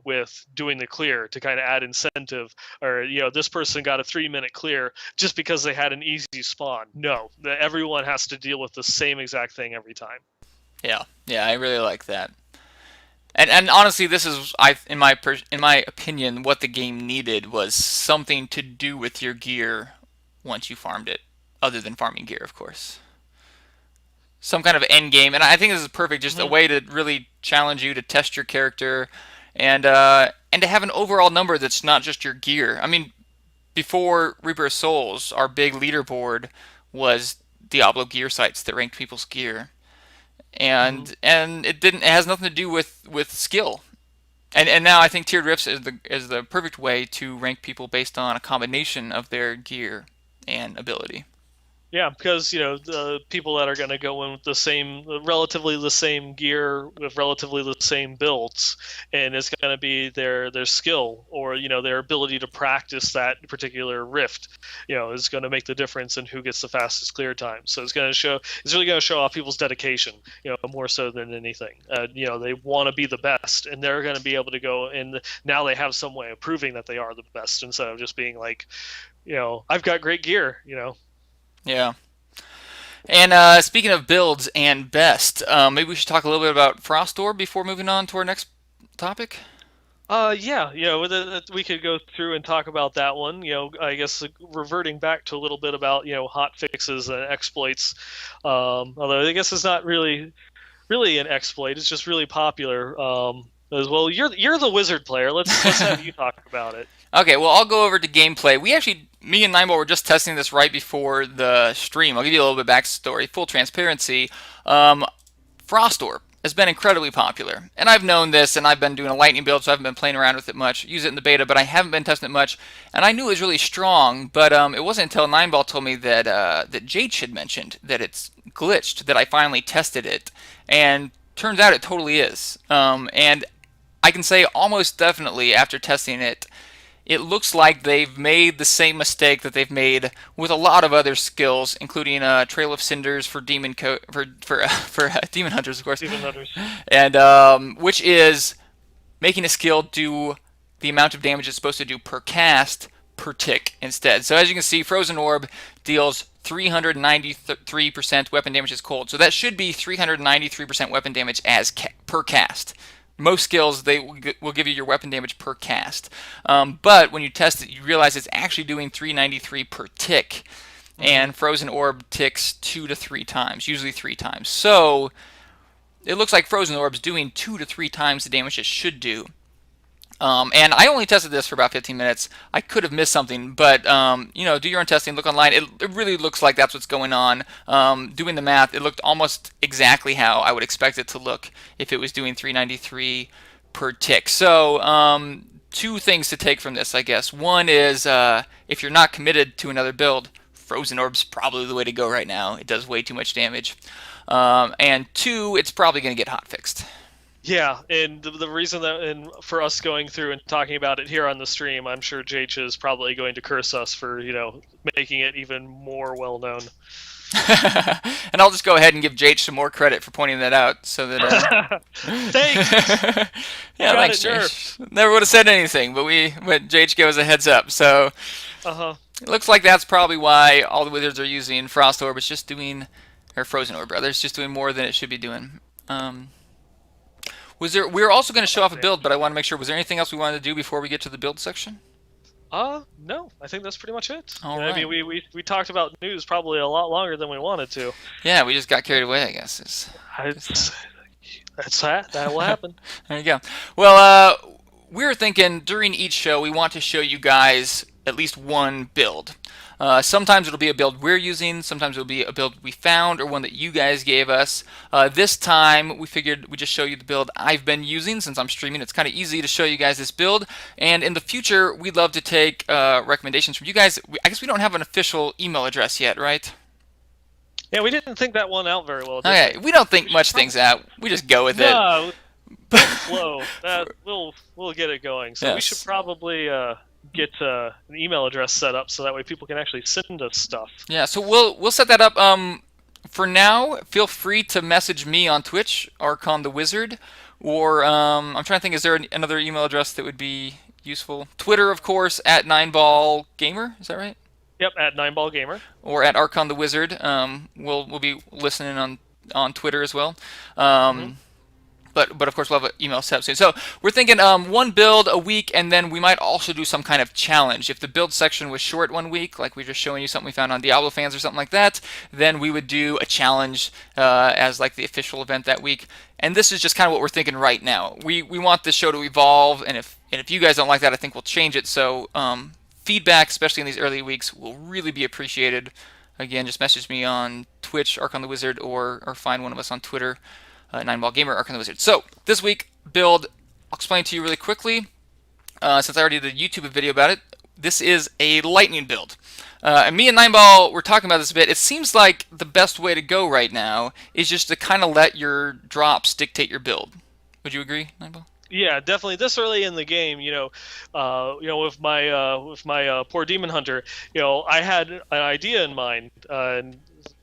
with doing the clear to kind of add incentive. Or, this person got a 3 minute clear just because they had an easy spawn. No, everyone has to deal with the same exact thing every time. Yeah, yeah, I really like that. And honestly, this is in my opinion, what the game needed was something to do with your gear once you farmed it, other than farming gear, of course. Some kind of end game, and I think this is perfect. Just a Mm-hmm. way to really challenge you to test your character, and to have an overall number that's not just your gear. I mean, before Reaper of Souls, our big leaderboard was Diablo gear sites that ranked people's gear, Mm-hmm. and it has nothing to do with skill. And now I think tiered rifts is the perfect way to rank people based on a combination of their gear and ability. Yeah, because the people that are going to go in with relatively the same gear with relatively the same builds, and it's going to be their skill or their ability to practice that particular rift, is going to make the difference in who gets the fastest clear time. So it's really going to show off people's dedication, more so than anything. They want to be the best, and they're going to be able to go and now they have some way of proving that they are the best instead of just being like, I've got great gear. Yeah. And speaking of builds and best, maybe we should talk a little bit about Frost Orb before moving on to our next topic. Yeah, we could go through and talk about that one. I guess reverting back to a little bit about hot fixes and exploits. Although I guess it's not really an exploit. It's just really popular. As well, you're the wizard player. Let's have you talk about it. Okay, well, I'll go over to gameplay. Me and Nineball were just testing this right before the stream. I'll give you a little bit of backstory, full transparency. Um, Frost Orb has been incredibly popular, and I've known this, and I've been doing a lightning build, so I haven't been playing around with it much. Use it in the beta, but I haven't been testing it much, and I knew it was really strong. But it wasn't until Nineball told me that Jade had mentioned that it's glitched that I finally tested it, and turns out it totally is. And I can say almost definitely after testing it, it looks like they've made the same mistake that they've made with a lot of other skills, including Trail of Cinders for for demon hunters, of course, Even others. and which is making a skill do the amount of damage it's supposed to do per cast per tick instead. So as you can see, Frozen Orb deals 393% weapon damage as cold. So that should be 393% weapon damage per cast. Most skills they will give you your weapon damage per cast, but when you test it, you realize it's actually doing 393 per tick, Mm-hmm. and Frozen Orb ticks 2 to 3 times, usually 3 times. So it looks like Frozen Orb's doing 2 to 3 times the damage it should do. And I only tested this for about 15 minutes. I could have missed something, but do your own testing. Look online. It really looks like that's what's going on. Doing the math, it looked almost exactly how I would expect it to look if it was doing 393 per tick. So two things to take from this, I guess. One is if you're not committed to another build, Frozen Orb's probably the way to go right now. It does way too much damage. And two, it's probably going to get hot fixed. Yeah, and the reason that, and for us going through and talking about it here on the stream, I'm sure Jake is probably going to curse us for, making it even more well known. And I'll just go ahead and give Jake some more credit for pointing that out, so that. Thanks. Yeah, thanks, Jake. Never would have said anything, but Jake gave us a heads up. So it looks like that's probably why all the wizards are using Frost Orb. It's just doing, or Frozen Orb, rather. It's just doing more than it should be doing. We were also going to show off a build, but I want to make sure. Was there anything else we wanted to do before we get to the build section? No. I think that's pretty much it. All right. I mean, we talked about news probably a lot longer than we wanted to. Yeah, we just got carried away, I guess. That will happen. There you go. Well, we were thinking during each show we want to show you guys at least one build. Sometimes it'll be a build we're using, sometimes it'll be a build we found or one that you guys gave us. This time we figured we'd just show you the build I've been using since I'm streaming. It's kind of easy to show you guys this build, and in the future we'd love to take recommendations from you guys. I guess we don't have an official email address yet, right? Yeah, we didn't think that one out very well. Okay, we don't think much things out. We just go with it. No, flow. We'll get it going. So yes. We should probably get an email address set up so that way people can actually send us stuff. Yeah, so we'll set that up. For now, feel free to message me on Twitch, Archon the Wizard, or I'm trying to think. Is there another email address that would be useful? Twitter, of course, at 9ballgamer. Is that right? Yep, at 9ballgamer. Or at Archon the Wizard. We'll be listening on Twitter as well. But of course we'll have an email set up soon. So we're thinking one build a week, and then we might also do some kind of challenge. If the build section was short one week, like we were just showing you something we found on Diablo Fans or something like that, then we would do a challenge as like the official event that week. And this is just kind of what we're thinking right now. We want this show to evolve, and if you guys don't like that, I think we'll change it. So feedback, especially in these early weeks, will really be appreciated. Again, just message me on Twitch, Archon the Wizard, or find one of us on Twitter. 9ballgamer, Archon the Wizard. So this week build, I'll explain to you really quickly. Since I already did a YouTube video about it, this is a lightning build. And me and 9ball were talking about this a bit. It seems like the best way to go right now is just to kind of let your drops dictate your build. Would you agree, 9ball? Yeah, definitely. This early in the game, with my poor demon hunter, I had an idea in mind, and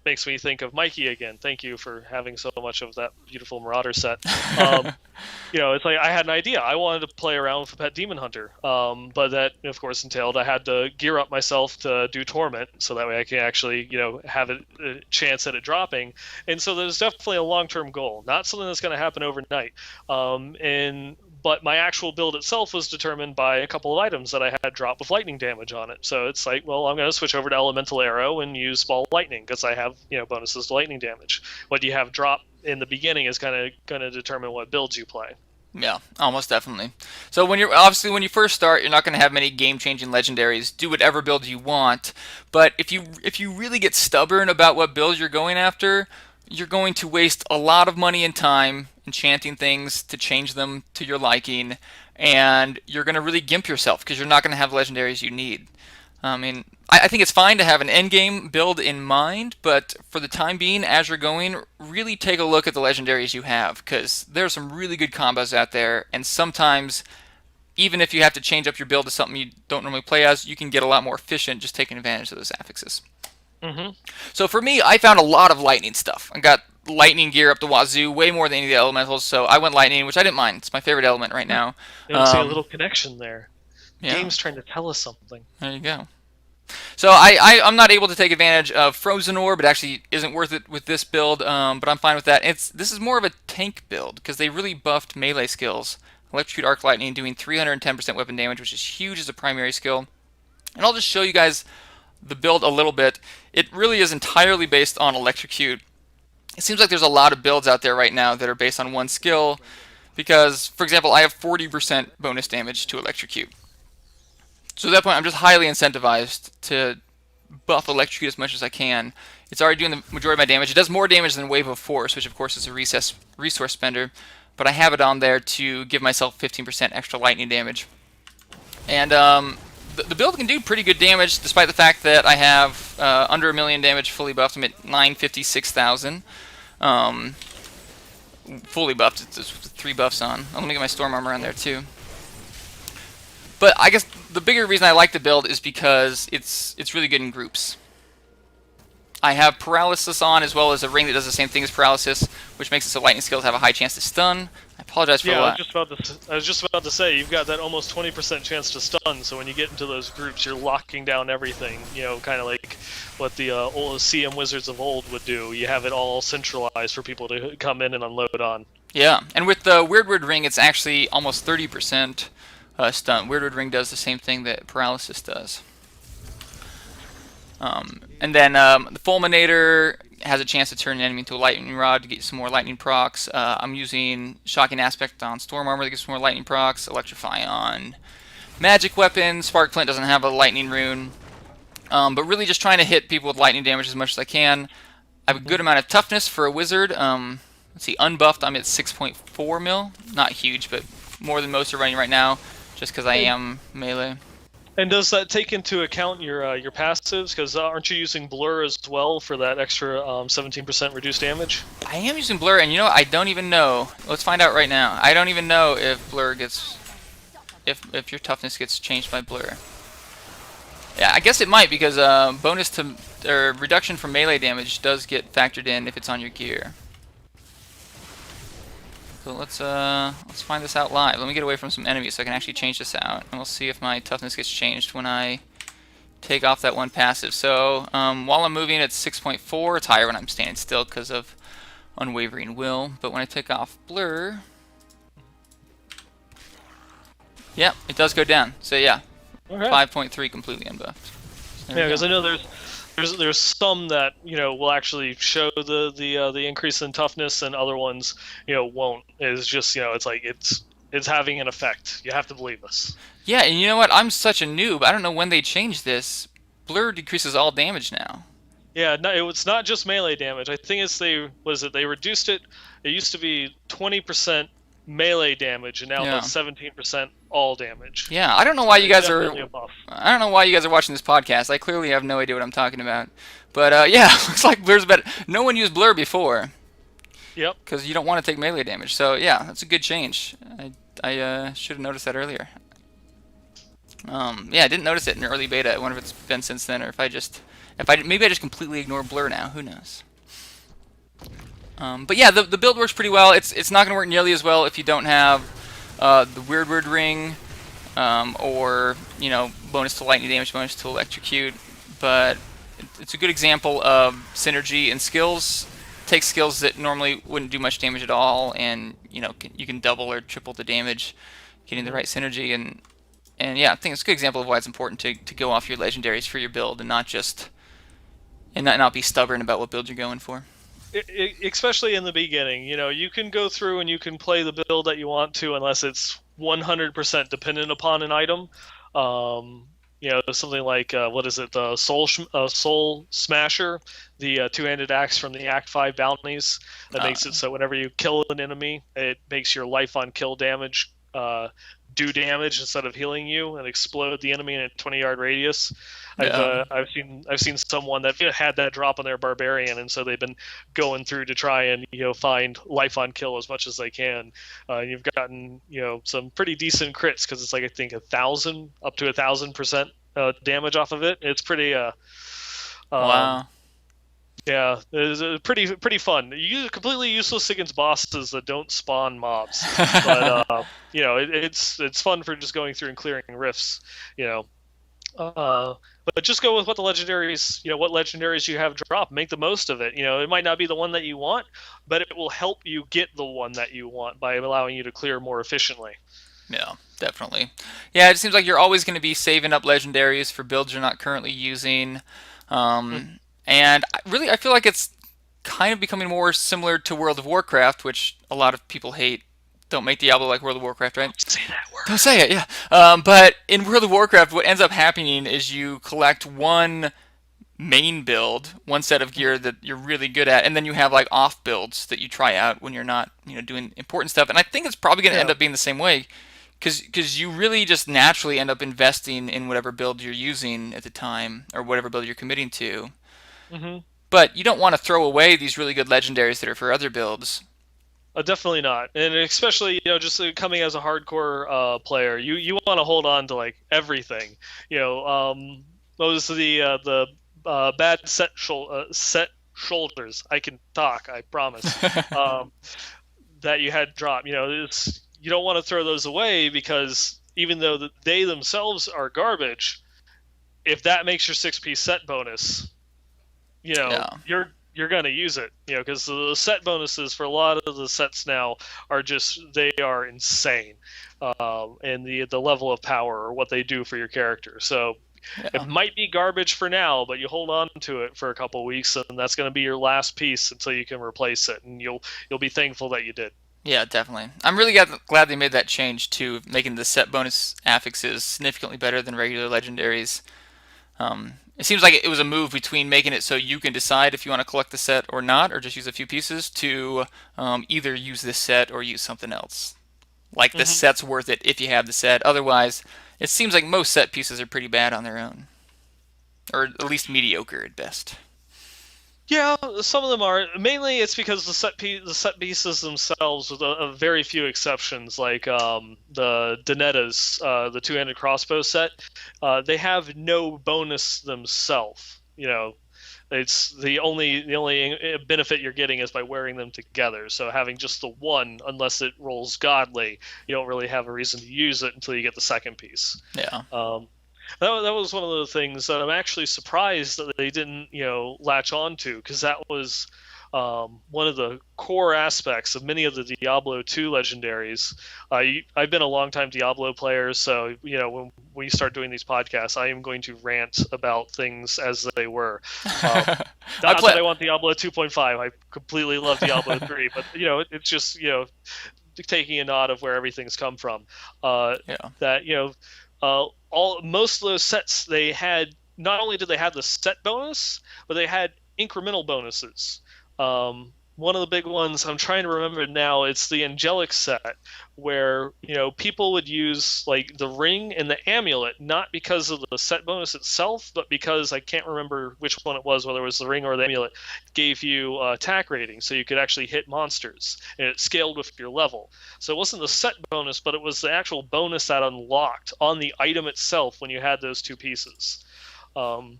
makes me think of Mikey again. Thank you for having so much of that beautiful Marauder set. It's like I had an idea. I wanted to play around with a pet demon hunter, but that of course entailed I had to gear up myself to do torment, so that way I can actually have a chance at it dropping. And so there's definitely a long-term goal, not something that's going to happen overnight. But my actual build itself was determined by a couple of items that I had drop with lightning damage on it. So it's like, well, I'm going to switch over to Elemental Arrow and use Ball Lightning because I have bonuses to lightning damage. What you have drop in the beginning is kind of going to determine what builds you play. Yeah, almost definitely. So when you first start, you're not going to have many game-changing legendaries. Do whatever build you want, but if you really get stubborn about what build you're going after, you're going to waste a lot of money and time enchanting things to change them to your liking, and you're going to really gimp yourself because you're not going to have the legendaries you need. I mean, I think it's fine to have an endgame build in mind, but for the time being, as you're going, really take a look at the legendaries you have, because there's some really good combos out there, and sometimes, even if you have to change up your build to something you don't normally play as, you can get a lot more efficient just taking advantage of those affixes. Mm-hmm. So for me, I found a lot of lightning stuff. I got lightning gear up the wazoo, way more than any of the elementals, so I went lightning, which I didn't mind. It's my favorite element right now. You see a little connection there. Yeah. The game's trying to tell us something. There you go. So I'm not able to take advantage of Frozen Orb. It actually isn't worth it with this build, but I'm fine with that. This is more of a tank build, because they really buffed melee skills. Electrocute, Arc Lightning, doing 310% weapon damage, which is huge as a primary skill. And I'll just show you guys the build a little bit. It really is entirely based on Electrocute. It seems like there's a lot of builds out there right now that are based on one skill, because, for example, I have 40% bonus damage to Electrocute. So at that point, I'm just highly incentivized to buff Electrocute as much as I can. It's already doing the majority of my damage. It does more damage than Wave of Force, which of course is a resource spender, but I have it on there to give myself 15% extra lightning damage. And the build can do pretty good damage, despite the fact that I have under 1 million damage fully buffed. I'm at 956,000. fully buffed. It's 3 buffs on. Let me get my storm armor on there too. But I guess the bigger reason I like the build is because it's really good in groups. I have paralysis on, as well as a ring that does the same thing as paralysis, which makes it so lightning skills have a high chance to stun. I apologize for Yeah, that. I was just about to say, you've got that almost 20% chance to stun, so when you get into those groups, you're locking down everything, you know, kind of like what the old CM Wizards of old would do. You have it all centralized for people to come in and unload on. Yeah, and with the Weirdwood ring, it's actually almost 30% stun. Weirdwood ring does the same thing that paralysis does. And then the Fulminator has a chance to turn an enemy into a lightning rod to get some more lightning procs. I'm using Shocking Aspect on Storm Armor to get some more lightning procs. Electrify on Magic Weapon. Spark Flint doesn't have a lightning rune. But really just trying to hit people with lightning damage as much as I can. I have a good amount of toughness for a wizard. Let's see, unbuffed, I'm at 6.4 mil. Not huge, but more than most are running right now, just because I am melee. And does that take into account your passives? Because aren't you using Blur as well for that extra 17% reduced damage? I am using Blur, and you know what? I don't even know. Let's find out right now. I don't even know if Blur gets... If your toughness gets changed by Blur. Yeah, I guess it might, because bonus to... or reduction from melee damage does get factored in if it's on your gear. So let's find this out live. Let me get away from some enemies so I can actually change this out, and we'll see if my toughness gets changed when I take off that one passive. So while I'm moving, it's 6.4. It's higher when I'm standing still because of Unwavering Will. But when I take off Blur, yeah, it does go down. So yeah, okay. 5.3 completely unbuffed. So yeah, because I know there's some that, you know, will actually show the increase in toughness, and other ones, you know, won't. It's just, you know, it's like it's having an effect. You have to believe us. Yeah, and you know what? I'm such a noob. I don't know when they changed this. Blur decreases all damage now. Yeah, no, it's not just melee damage. I think they reduced it. It used to be 20% melee damage, and now it's 17% all damage. Yeah, I don't know why you guys are. I don't know why you guys are watching this podcast. I clearly have no idea what I'm talking about. But yeah, looks like Blur's better. No one used Blur before. Yep. Because you don't want to take melee damage. So yeah, that's a good change. I should have noticed that earlier. Yeah, I didn't notice it in early beta. I wonder if it's been since then, or maybe I just completely ignore Blur now. Who knows? But yeah, the build works pretty well. It's not going to work nearly as well if you don't have the Weirdwood ring, or, you know, bonus to lightning damage, bonus to electrocute. But it's a good example of synergy and skills. Take skills that normally wouldn't do much damage at all, and you know, you can double or triple the damage, getting the right synergy. And yeah, I think it's a good example of why it's important to go off your legendaries for your build, and not be stubborn about what build you're going for. Especially in the beginning, you know, you can go through and you can play the build that you want to, unless it's 100% dependent upon an item. You know, something like what is it, the Soul Smasher, the two-handed axe from the Act 5 bounties, that makes it so whenever you kill an enemy, it makes your life on kill damage do damage instead of healing you, and explode the enemy in a 20-yard radius. Yeah. I've seen someone that had that drop on their barbarian, and so they've been going through to try and, you know, find life on kill as much as they can. You've gotten, you know, some pretty decent crits, because it's like, I think 1,000 up to 1,000% damage off of it. It's pretty wow. Yeah, it's pretty fun. Completely useless against bosses that don't spawn mobs, but you know, it's fun for just going through and clearing rifts, you know. But just go with what the legendaries, you know, what legendaries you have drop. Make the most of it. You know, it might not be the one that you want, but it will help you get the one that you want by allowing you to clear more efficiently. Yeah, definitely. Yeah, it seems like you're always going to be saving up legendaries for builds you're not currently using. And really, I feel like it's kind of becoming more similar to World of Warcraft, which a lot of people hate. Don't make Diablo like World of Warcraft, right? Don't say that word. Don't say it, yeah. But in World of Warcraft, what ends up happening is you collect one main build, one set of gear that you're really good at, and then you have like off builds that you try out when you're not, you know, doing important stuff. And I think it's probably going to end up being the same way, because you really just naturally end up investing in whatever build you're using at the time, or whatever build you're committing to. Mm-hmm. But you don't want to throw away these really good legendaries that are for other builds. Definitely not, and especially just coming as a hardcore player, you want to hold on to like everything. What was the bad set shoulders? I can talk, I promise. Um, that you had dropped. You don't want to throw those away because even though they themselves are garbage, if that makes your 6-piece set bonus, Yeah. you're going to use it, because the set bonuses for a lot of the sets now are just they are insane, and the level of power or what they do for your character. So it Yeah. might be garbage for now, but you hold on to it for a couple weeks, and that's going to be your last piece until you can replace it, and you'll be thankful that you did. Yeah, definitely. I'm really glad they made that change too, making the set bonus affixes significantly better than regular legendaries. It seems like it was a move between making it so you can decide if you want to collect the set or not, or just use a few pieces, to either use this set or use something else. Like the Hmm. set's worth it if you have the set. Otherwise, it seems like most set pieces are pretty bad on their own, or at least mediocre at best. Yeah, some of them are. Mainly, it's because the set pieces themselves, with a very few exceptions, like the Donettas, the two-handed crossbow set, they have no bonus themselves. It's the only benefit you're getting is by wearing them together. So having just the one, unless it rolls godly, you don't really have a reason to use it until you get the second piece. Yeah. Um, that was one of the things that I'm actually surprised that they didn't, latch on to, because that was one of the core aspects of many of the Diablo 2 legendaries. I've been a longtime Diablo player, so when we start doing these podcasts, I am going to rant about things as they were. Um, I Not play. that I want Diablo 2.5. I completely love Diablo 3, but it's just taking a nod of where everything's come from. Yeah. That all most of those sets, they had, not only did they have the set bonus, but they had incremental bonuses. One of the big ones I'm trying to remember now, it's the angelic set, where people would use like the ring and the amulet, not because of the set bonus itself, but because I can't remember which one it was, whether it was the ring or the amulet, gave you attack rating, so you could actually hit monsters, and it scaled with your level. So it wasn't the set bonus, but it was the actual bonus that unlocked on the item itself when you had those two pieces. Um,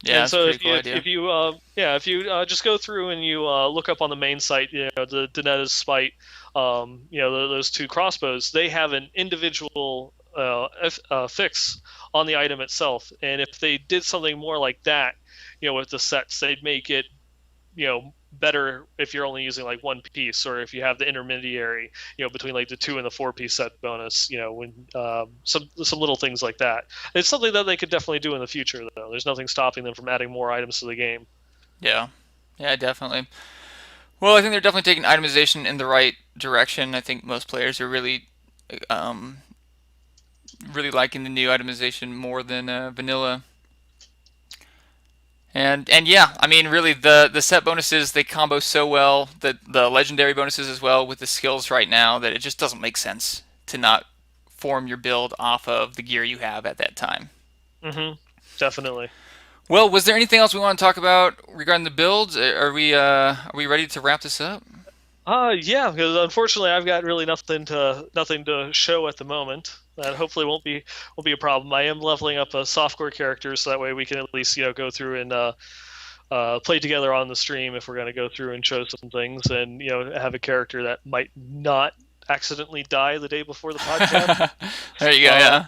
Yeah, and that's a so pretty cool idea. if you just go through and you look up on the main site, the Danetta's Spite, those two crossbows, they have an individual fix on the item itself. And if they did something more like that, with the sets, they'd make it better if you're only using like one piece, or if you have the intermediary, between like the 2 and the 4-piece set bonus, when some little things like that. It's something that they could definitely do in the future, though. There's nothing stopping them from adding more items to the game. Yeah. Yeah, definitely. Well, I think they're definitely taking itemization in the right direction. I think most players are um, really liking the new itemization more than vanilla. And yeah, I mean, really, the set bonuses, they combo so well, the legendary bonuses as well with the skills right now, that it just doesn't make sense to not form your build off of the gear you have at that time. Hmm. Definitely. Well, was there anything else we want to talk about regarding the builds? Are we ready to wrap this up? Yeah, because unfortunately I've got really nothing to show at the moment. That hopefully won't be a problem. I am leveling up a softcore character, so that way we can at least go through and play together on the stream if we're going to go through and show some things, and have a character that might not accidentally die the day before the podcast. There you go. Uh, Yeah.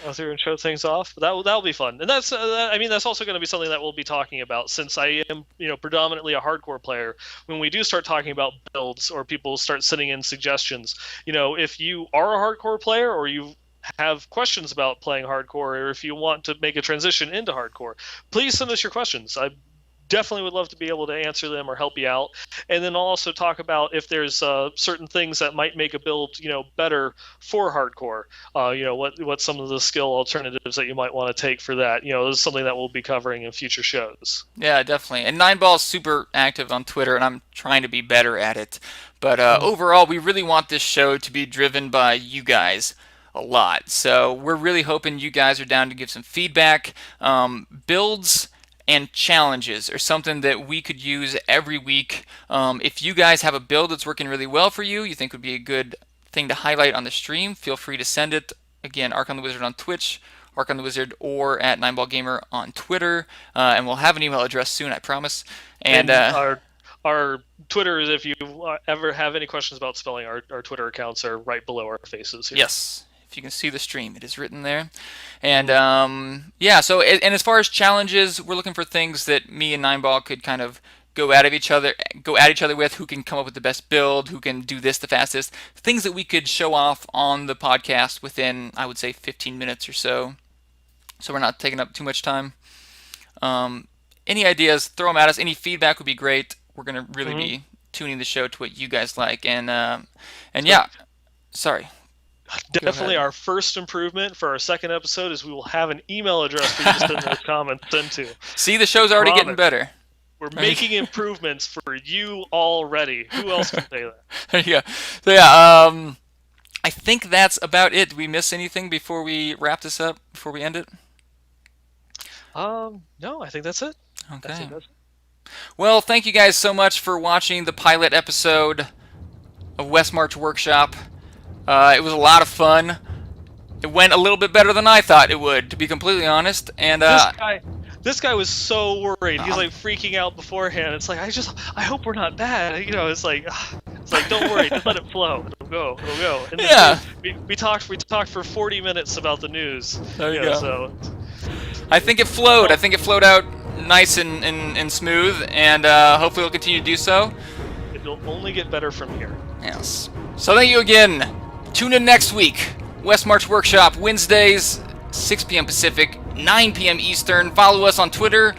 Go through and show things off. But that'll be fun, and I mean, that's also going to be something that we'll be talking about, since I am predominantly a hardcore player. When we do start talking about builds, or people start sending in suggestions, if you are a hardcore player, or you have questions about playing hardcore, or if you want to make a transition into hardcore, please send us your questions. I definitely would love to be able to answer them or help you out. And then I'll also talk about if there's certain things that might make a build, better for hardcore. What some of the skill alternatives that you might want to take for that. This is something that we'll be covering in future shows. Yeah, definitely. And Nine Ball's super active on Twitter, and I'm trying to be better at it. But Mhm. overall, we really want this show to be driven by you guys a lot. So we're really hoping you guys are down to give some feedback, builds, and challenges are something that we could use every week. If you guys have a build that's working really well for you, you think would be a good thing to highlight on the stream, feel free to send it. Again, Ark on the Wizard on Twitch, Ark on the Wizard, or at 9ballgamer on Twitter, and we'll have an email address soon, I promise. And our Twitter is, if you ever have any questions about spelling, our Twitter accounts are right below our faces here. Yes, if you can see the stream, it is written there. And yeah, so and as far as challenges, we're looking for things that me and 9ball could kind of go at each other with, who can come up with the best build, who can do this the fastest, things that we could show off on the podcast within, I would say, 15 minutes or so. So we're not taking up too much time. Any ideas, throw them at us. Any feedback would be great. We're going to really be tuning the show to what you guys like. And yeah, sorry. Definitely our first improvement for our second episode is we will have an email address for you to send those comments into. See, the show's already getting better. We're making improvements for you already. Who else can say that? There you go. So yeah, I think that's about it. Did we miss anything before we wrap this up, before we end it? No, I think that's it. Okay. That's it. Well, thank you guys so much for watching the pilot episode of Westmarch Workshop. It was a lot of fun. It went a little bit better than I thought it would, to be completely honest. And this guy was so worried. He's like freaking out beforehand. It's like, I hope we're not bad. You know, it's like don't worry, just let it flow. It'll go. And yeah. We talked for 40 minutes about the news. There you go. So I think it flowed. I think it flowed out nice and smooth, and hopefully we'll continue to do so. It'll only get better from here. Yes. So thank you again. Tune in next week. Westmarch Workshop, Wednesdays, 6 p.m. Pacific, 9 p.m. Eastern. Follow us on Twitter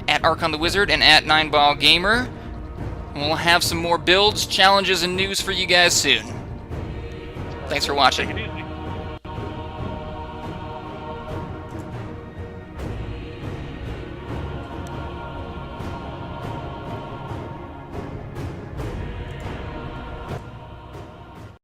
at Ark on the Wizard and at 9ballgamer. And we'll have some more builds, challenges, and news for you guys soon. Thanks for watching.